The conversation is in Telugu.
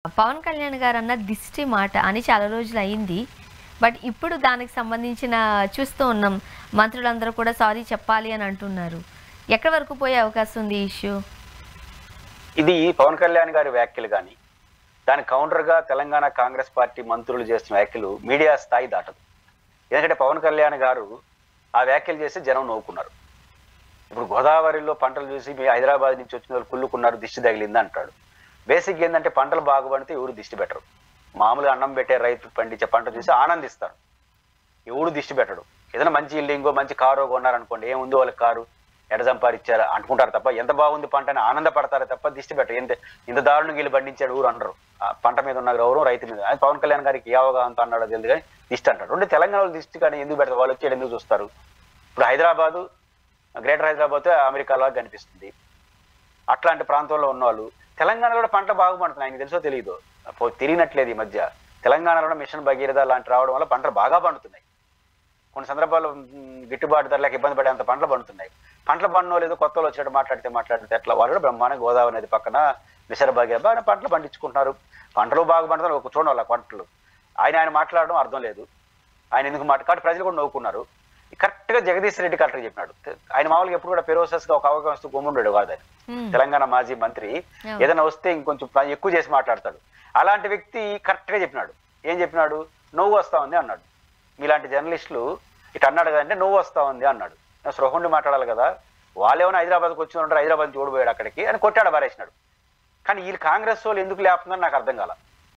పవన్ కళ్యాణ్ గారు అన్న దిష్టి మాట అని చాలా రోజులు అయింది. బట్ ఇప్పుడు దానికి సంబంధించిన చూస్తూ ఉన్నాం. మంత్రులందరూ కూడా సారీ చెప్పాలి అని అంటున్నారు. ఎక్కడి వరకు పోయే అవకాశం ఉంది ఈ ఇష్యూ? ఇది పవన్ కళ్యాణ్ గారి వ్యాఖ్యలు కానీ దాని కౌంటర్గా తెలంగాణ కాంగ్రెస్ పార్టీ మంత్రులు చేస్తున్న వ్యాఖ్యలు మీడియా స్థాయి దాటదు. ఎందుకంటే పవన్ కళ్యాణ్ గారు ఆ వ్యాఖ్యలు చేసి జనం నవ్వుకున్నారు. ఇప్పుడు గోదావరిలో పంటలు చూసి మీ హైదరాబాద్ నుంచి వచ్చిన వాళ్ళు కుళ్ళుకున్నారు, దిష్టి తగిలింది అంటాడు. బేసిక్ ఏంటంటే పంటలు బాగుపడితే ఎవరు దిష్టి పెట్టరు. మామూలుగా అన్నం పెట్టే రైతు పండించే పంట చూసి ఆనందిస్తారు, ఎవడు దిష్టి పెట్టడు. ఏదైనా మంచి ఇల్లింగో మంచి కారో కొన్నారనుకోండి, ఏముంది వాళ్ళకి కారు ఎడ సంపాదించారు అనుకుంటారు తప్ప ఎంత బాగుంది పంట అని ఆనందపడతారు తప్ప దిష్టి పెట్టరు. ఇంత దారుణంగా వీళ్ళు పండించాడు ఊరు అనరు. పంట మీద ఉన్న గౌరవం రైతు మీద. అది పవన్ కళ్యాణ్ గారికి ఏ అవగాహన అన్నాడో తెలియదు కానీ దిష్టి అంటాడు. అంటే తెలంగాణలో దిష్టి కానీ ఎందుకు పెడతారు? వాళ్ళు వచ్చి ఎందుకు చూస్తారు? ఇప్పుడు హైదరాబాదు, గ్రేటర్ హైదరాబాద్ అమెరికాలో కనిపిస్తుంది. అట్లాంటి ప్రాంతంలో ఉన్నవాళ్ళు తెలంగాణలో కూడా పంటలు బాగుపడుతున్నాయి. ఆయనకు తెలుసో తెలియదు, తిరిగినట్లేదు. ఈ మధ్య తెలంగాణలో మిషన్ భగీరథ లాంటి రావడం వల్ల పంటలు బాగా పండుతున్నాయి. కొన్ని సందర్భాల్లో గిట్టుబాటు ధరలకు ఇబ్బంది పడేంత పంటలు పండుతున్నాయి. పంటలు పండో లేదో కొత్తలో వచ్చేటట్టు మాట్లాడితే ఎట్లా? వాళ్ళు కూడా బ్రహ్మాండ గోదావరి నది పక్కన మిషన్ భగీరథ బాగా పంటలు పండించుకుంటున్నారు. పంటలు బాగా పండుతున్నారు. ఒక చూడండి వాళ్ళ పంటలు. ఆయన మాట్లాడడం అర్థం లేదు. ఆయన ఎందుకు కాబట్టి ప్రజలు కూడా నవ్వుకున్నారు. కరెక్ట్గా జగదీష్ రెడ్డి కరెక్ట్గా చెప్పినాడు. ఆయన మామూలుగా ఎప్పుడు కూడా పెరోసెస్గా ఒక అవకాశం వస్తూ గుమ్ముండడు కాదు. ఆయన తెలంగాణ మాజీ మంత్రి. ఏదైనా వస్తే ఇంకొంచెం ఎక్కువ చేసి మాట్లాడతాడు. అలాంటి వ్యక్తి కరెక్ట్గా చెప్పినాడు. ఏం చెప్పినాడు? నవ్వు వస్తా ఉంది అన్నాడు. మీలాంటి జర్నలిస్టులు ఇటు అన్నాడు కదంటే నవ్వు వస్తా ఉంది అన్నాడు. స్పృహండి మాట్లాడాలి కదా. వాళ్ళేమైనా హైదరాబాద్కి వచ్చి ఉంటారు, హైదరాబాద్ చూడబోయాడు అక్కడికి అని కొట్టాడు, బారేసినాడు. కానీ వీళ్ళు కాంగ్రెస్ వాళ్ళు ఎందుకు లేపుతుందని నాకు అర్థం కాల.